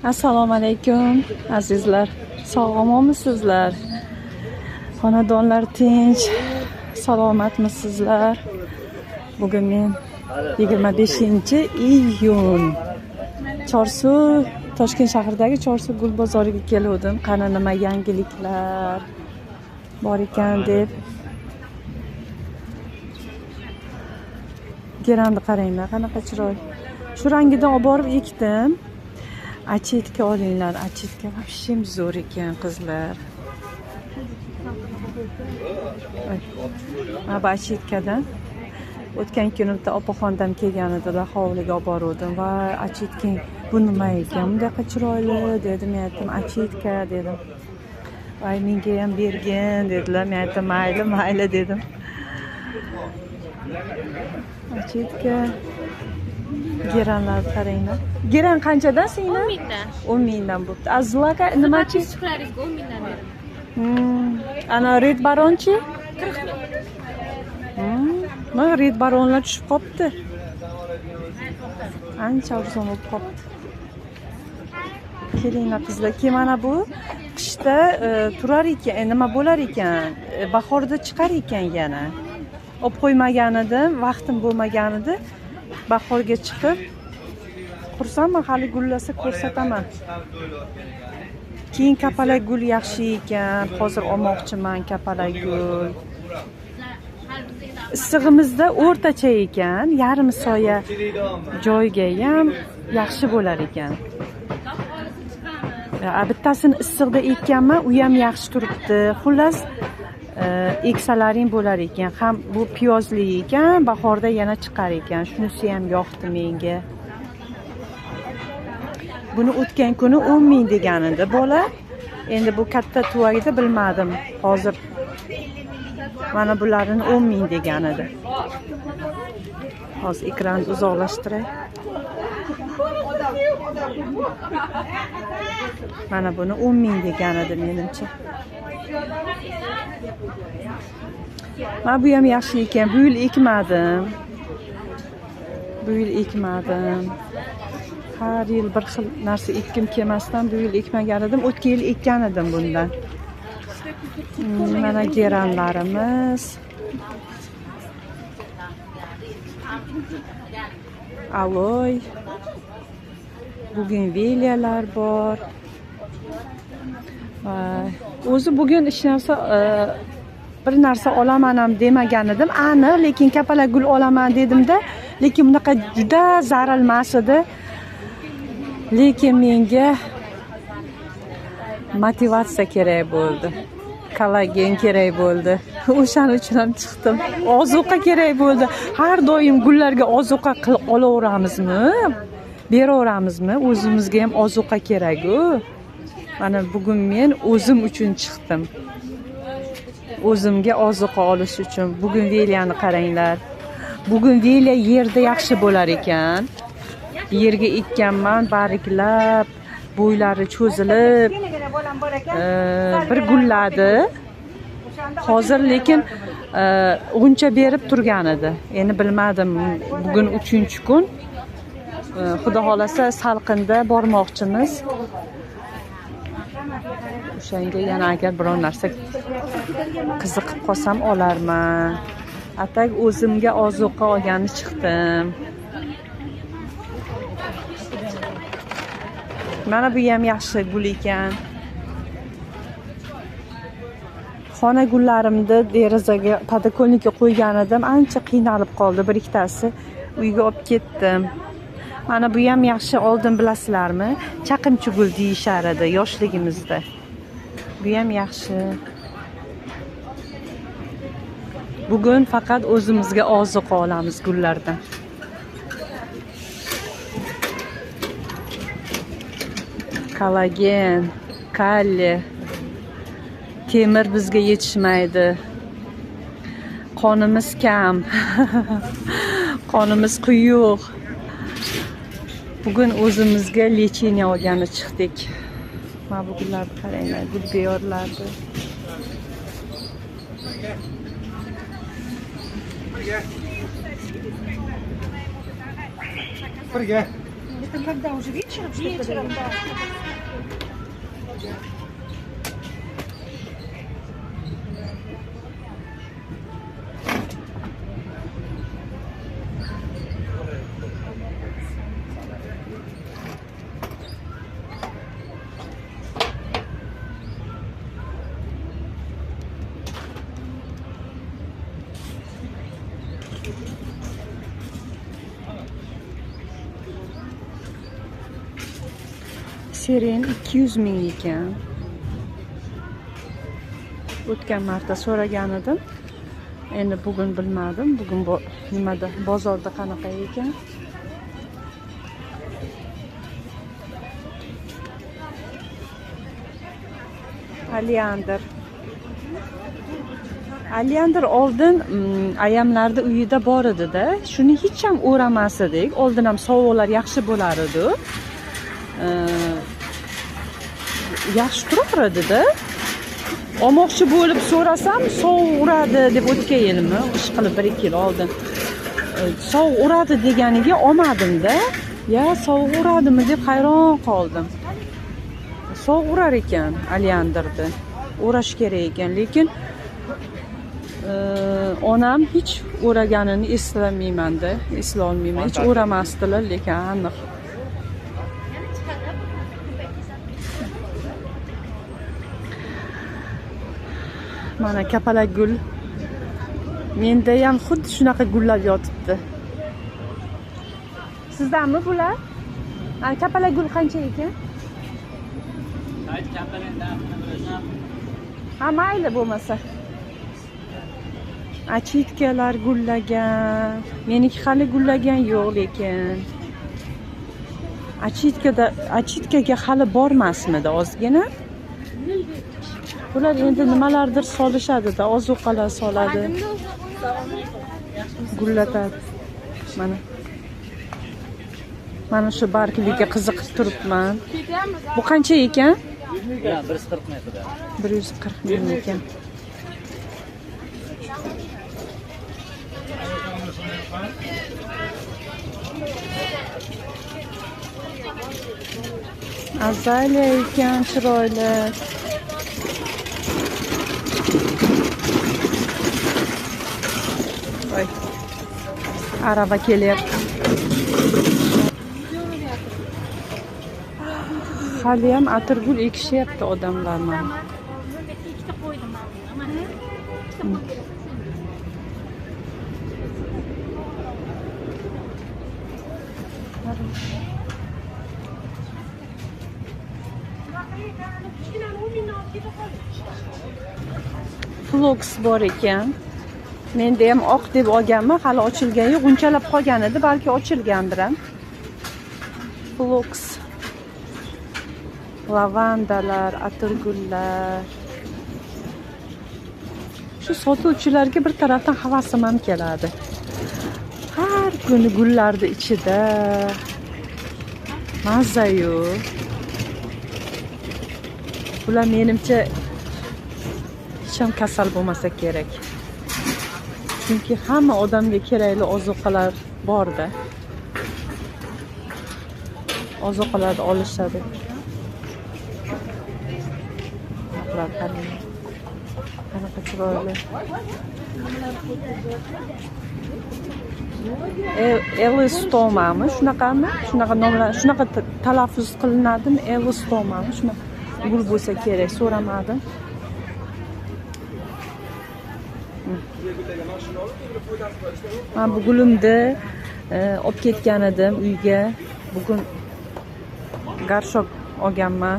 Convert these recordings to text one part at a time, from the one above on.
Assalomu alaykum azizlar. Sog'lommisizlar? Xonadonlar tinch, salomatmisizlar? Bugun men 25-iyun Chorsu, Toshkent shahridagi Chorsu gul bozoriga keldim. Qani nima yangiliklar bor ekan deb. Geranni qaranglar, qanaqa chiroyli. Shu rangidan olib borib ekdim. Achetka olinglar, achetka вообще zo'r ekan qizlar. Mana bu achetkadan o'tgan kuni bitta opaxondam kelgan edi, hovliga olib bordim va achetkang bu nima ekan? Bundaqa chiroyli dedim, men aytdim achetka dedim. Voy menga ham bergin dedilar, men aytdim mayli dedim. Achetka geranlar qaranglar. Geran qanchadan singlar? 10 mingdan. 10 mingdan bo'pti. Azlaka nimachi? Chiqlaringizga 10 mingdan beraman. Ana Red Baronchi? 40 ming. Mana Red Baronlar tushib qopti. Ancha arzon bo'lib qopti. Kelinglar qizlar, mana bu qishda turar ekan, nima bo'lar ekan, bahorda chiqar ekan yana. Olib qo'ymagan edim, vaqtim bo'lmagan edi. Bahorga chiqib qursam, hali gullasa ko'rsataman. Keyin kapalak gul yaxshi ekan. Hozir olmoqchiman kapalak gul. Issig'imizda o'rtacha ekan, yarim soya joyga ham yaxshi bo'lar ekan. Bittasini issiqda ekkanman, u ham yaxshi turibdi. Xullas, eksalaring bo'lar ekan. Ham bu piyozli ekan, bahorda yana chiqar ekan. Shunisi ham yoqdi menga. Buni o'tgan kuni 10 ming degan edi bola. Endi bu katta tuvagida bilmadim. Hozir mana bularni 10 ming degan edi. Hozir ekronni uzoqlashtiray. Mana buni 10 ming degan edi menimcha. Mana bu ham yaxshi ekan. Bu yil ekmadim. Har yil bir xil narsa ekkim kelmasdan bu yil ekmagan edim. O'tgan yil ekkan edim bundan. Mana geranlarimiz. Aloy. Bugun veliyalar bor. O'zi bugun hech narsa bir narsa olaman ham demagan edim. Lekin kapalak gul olaman dedimda, lekin bunaqa juda zaralmas edi. Lekin menga motivatsiya kerak bo'ldi. Kollagen kerak bo'ldi. O'shaning uchun ham chiqdim. Ozuqa kerak bo'ldi. Har doim gullarga ozuqa qilib olaveramizmi? Beraveramizmi? O'zimizga ham ozuqa kerak-ku. Mana bugun men o'zim uchun chiqdim. O'zimga ozuqa olish uchun. Bugun veliyani qaranglar. Bugun veliya yerda yaxshi bo'lar ekan. Yerga ekkanman, bariklab, bo'ylari cho'zilib, bir gulladi. Hozir lekin uncha berib turgan edi. Endi bilmadim, bugun 3-kun. Xudo xolasa salqinda bormoqchimiz. O'shanga yana agar biror narsa qiziqib qolsam olarman. Atak o'zimga ozuqa olgani chiqdim. Mana bu ham yaxshi gul ekan. Xona gullarimni derazaga podakolnikka qo'ygan edim, ancha qiynalib qoldi bir ikkitasi. Uyga olib ketdim. Mana bu ham yaxshi, oldin bilasizlarmi? Chaqimchi gul deyishar edi yoshligimizda. Bu ham yaxshi. Bugun faqat o'zimizga ozuqa olamiz gullardan. Kollagen, kalli, temir bizga yetishmaydi. Qonimiz kam. Qonimiz quyuq. Bugun o'zimizga lecheniya olgani chiqdik. Mana bu gullarni qaranglar, gul beyorlardi. Birga. Это когда уже вечером, что ли? Вечером, да. Siren 200 ming ekan. O'tgan marta so'ragan edim. Endi bugun bilmadim. Bugun nimada bozorda qanaqa ekan. Oleander. Oleander oldin ayamlarda uyida bor edi-da. Shuni hech ham o'ramas edik. Oldin ham sovuqlar yaxshi bo'lar edi. Yaxshi turaveradi-da. Olmoqchi bo'lib so'rasam, sovuq uradi deb o'tgan yilmi, ishqilib 1-2 yil oldin. Sovuq uradi deganiga olmadim-da. Ya sovuq uradimi deb hayron qoldim. Sovuq urar ekan oleanderni. O'rash kerak ekan, lekin onam hech o'raganini eslamayman-da, eslolmayman. Hech o'ramasdilar, lekin aniq. Mana kapalak gul. Menda ham xuddi shunaqa gullar yotibdi. Sizdanmi bular? Kapalak gul qancha ekan? Ha, mayli bo'lmasa. Achitkalar gullagan. Meniki hali gullagan yo'q lekin. Achitkaga hali bormasmidi ozgina? Bular endi nimalardir solishadi-da, ozuqalar soladi. Gullatadi. Mana shu bargliga qiziqib turibman. Bu qancha ekan? 140 ming. 140 ming ekan. Azalya ekan, chiroyli. Voy. Araba kelyapti. Hali ham atirgul ekishyapti odamlar mana. Ikkita qo'ydim mana. Flox bor ekan. Menda ham oq deb olganman, hali ochilgani yo'q. G'unchalab qolgan edi, balki ochilgandir ham. Flox. Lavandalar, atirgullar. Shu sotuvchilarga bir tarafdan havasim ham keladi. Har kuni gullarni ichida mazza-yu. Bular menimcha hech ham kasal bo'lmasa kerak. Chunki hamma odamga kerakli ozuqalar bor-da. Ozuqalarni olishadi. Qanaqa chiroyli. Elistoma-mi? Shunaqami? Shunaqa nomlar, shunaqa talaffuz qilinadimi? Elistoma-mi? Shunaqa gul bo'lsa kerak, so'ramadim. Men bu gulimni olib ketgan edim uyga. Bugun garshok olganman.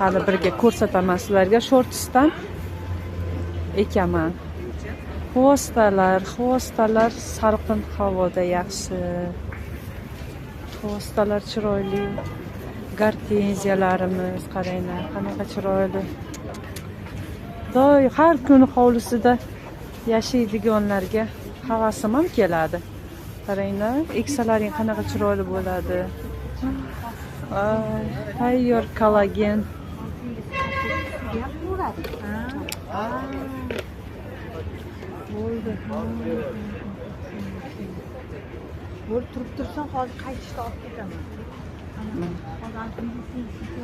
Hali birga ko'rsataman sizlarga. Shortsdan ekaman. Xo'stalar salqin havoda yaxshi. Xo'stalar chiroyli. Gortenziyalarimiz qaranglar, qanaqa chiroyli. Doy har kuni hovlisida yashaydiganlarga havasim ham keladi. Qaranglar, eksalaring qanaqa chiroyli bo'ladi. Tayyor kollagen. Bo'ldi. Bo'lib turib tursan, hozir qaytishda olib ketaman.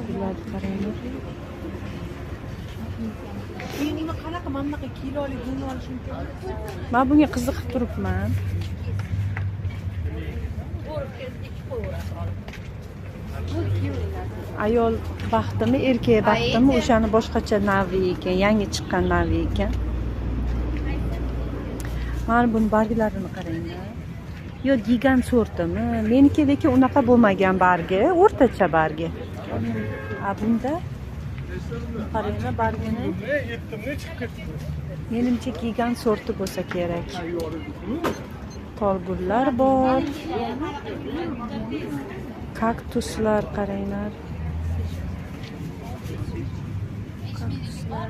Gullarni qaranglar. Keyinini qanaqa mana bunaqa kilolik gulni olish mumkin? Men bunga qiziqib turibman. Ayol baxtimi, erkak baxtimi, o'shani boshqacha navi ekan, yangi chiqqan navi ekan. Mana buni barglarini qaranglar. Yo gigant sortimi? Menikidagi unaqa bo'lmagan bargi, o'rtacha bargi. A bunda qaranglar bargini. Menimcha gigant sorti bo'lsa kerak. Tolgullar bor. Kaktuslar qaranglar. Kaktuslar.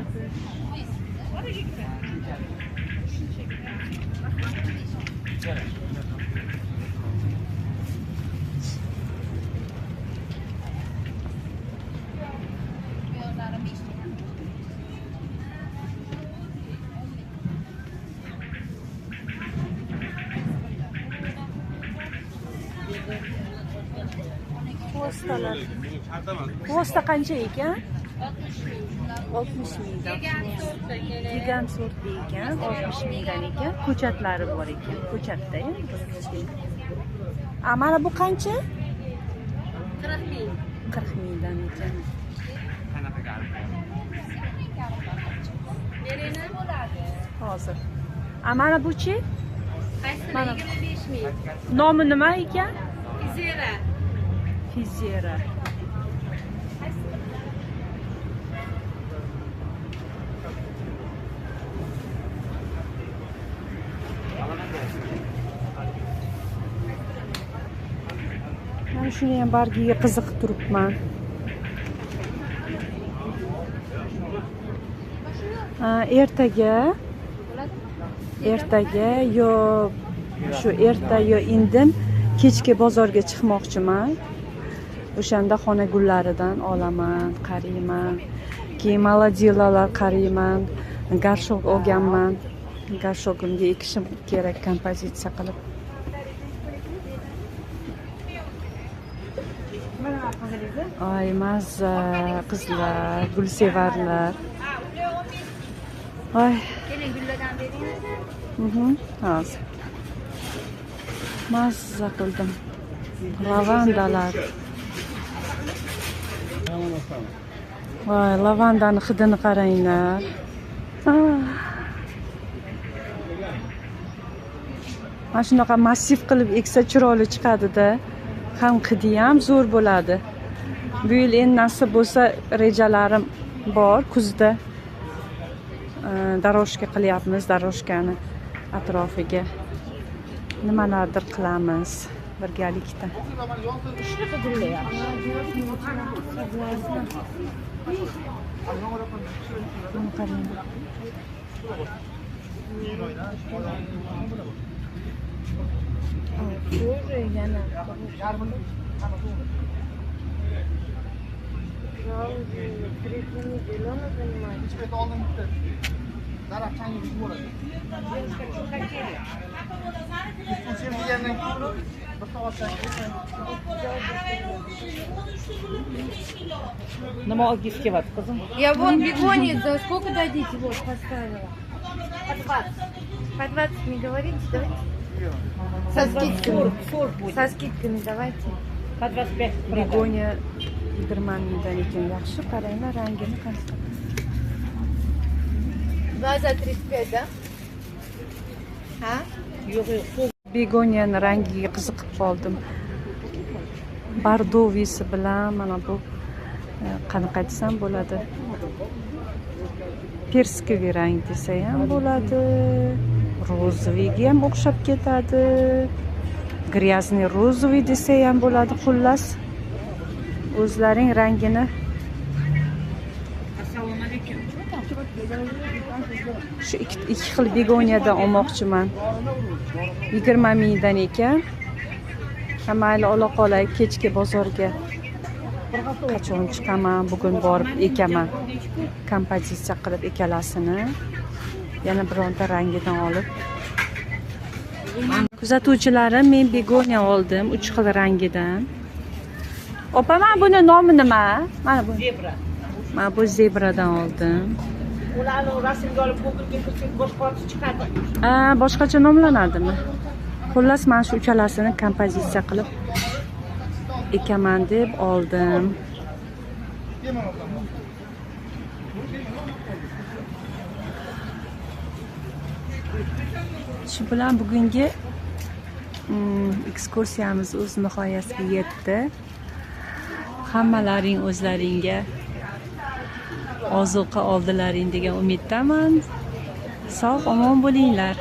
Postalar. Posta qancha ekan? 60 mingdan. Gigant sorti ekan, 60 mingdan ekan. Ko'chatlari bor ekan. Ko'chatda endi. A mana bu qancha? 40 ming. 40 mingdan ekan. Nereni bo'ladi? Hozir. A mana buchi? Qaysi Mana. 25 ming. Nomi nima ekan? Izera. Fizera. Men shuni ham bargiga qiziqib turibman. Ertaga yo shu erta yo indin kechki bozorga chiqmoqchiman. O'shanda xona gullaridan olaman, qarayman. Keyin maladilalar qarayman. Garshok olganman. Garshogimga ekishim kerak kompozitsiya qilib. Ay mazza qizlar, gulsevarlar. Ay. Keling gullardan bering. Hozir. Mazza qildim. Lavandalar. Voy, lavandani hidini qaranglar. Mana shunaqa massiv qilib eksa chiroyli chiqadi-da. Ham hidi ham zo'r bo'ladi. Bu yil endi nasib bo'lsa rejalarim bor kuzda. Daroshka qilyapmiz, daroshkani atrofiga nimalardir qilamiz birgalikda. Shunaqa gullayapti. Buni qarang. Тоже yana. Nima olgisi kelyapti qizim? Я вон бегонит, за сколько дадите? Вот, поставила. По 20. По 20 не говорите, давайте. Со скидками. 40 будет. Со скидками давайте. По 25. Begonya 20 mingdan ekan. Yaxshi qaranglar rangini qanaqa. 2 за 35, да? А? Yo'q, yo'q. Begonyani rangiga qiziqib qoldim. Bardovisi bilan mana bu qanaqa desam bo'ladi. Perskoviy rang desa ham bo'ladi. Rozoviga ham o'xshab ketadi. Gryazniy rozoviy desa ham bo'ladi. Xullas, o'zlaring rangini Assalomu alaykum. shu ikki xil begonyadan olmoqchiman. 20 mingdan ekan. Mayli ola qolay, kechki bozorga qachon chiqaman, bugun borib ekaman. Kompozitsiya qilib ekalasini yana bironta rangidan olib. Kuzatuvchilarim, men begonya oldim 3 xil rangidan. Opa, mana buni nomi nima? Mana bu. Zebra. Mana bu zebradan oldim. Ularni rasmga olib Google'ga kirsak boshqasi chiqadi. Boshqacha nomlanadimi? Xullas, men shu uchalasini kompozitsiya qilib ekaman deb oldim. Shu bilan bugungi ekskursiyamiz o'z nihoyasiga yetdi. Hammalaring o'zlaringga ozuqa oldilaring degan umiddaman. Sog' omon bo'linglar.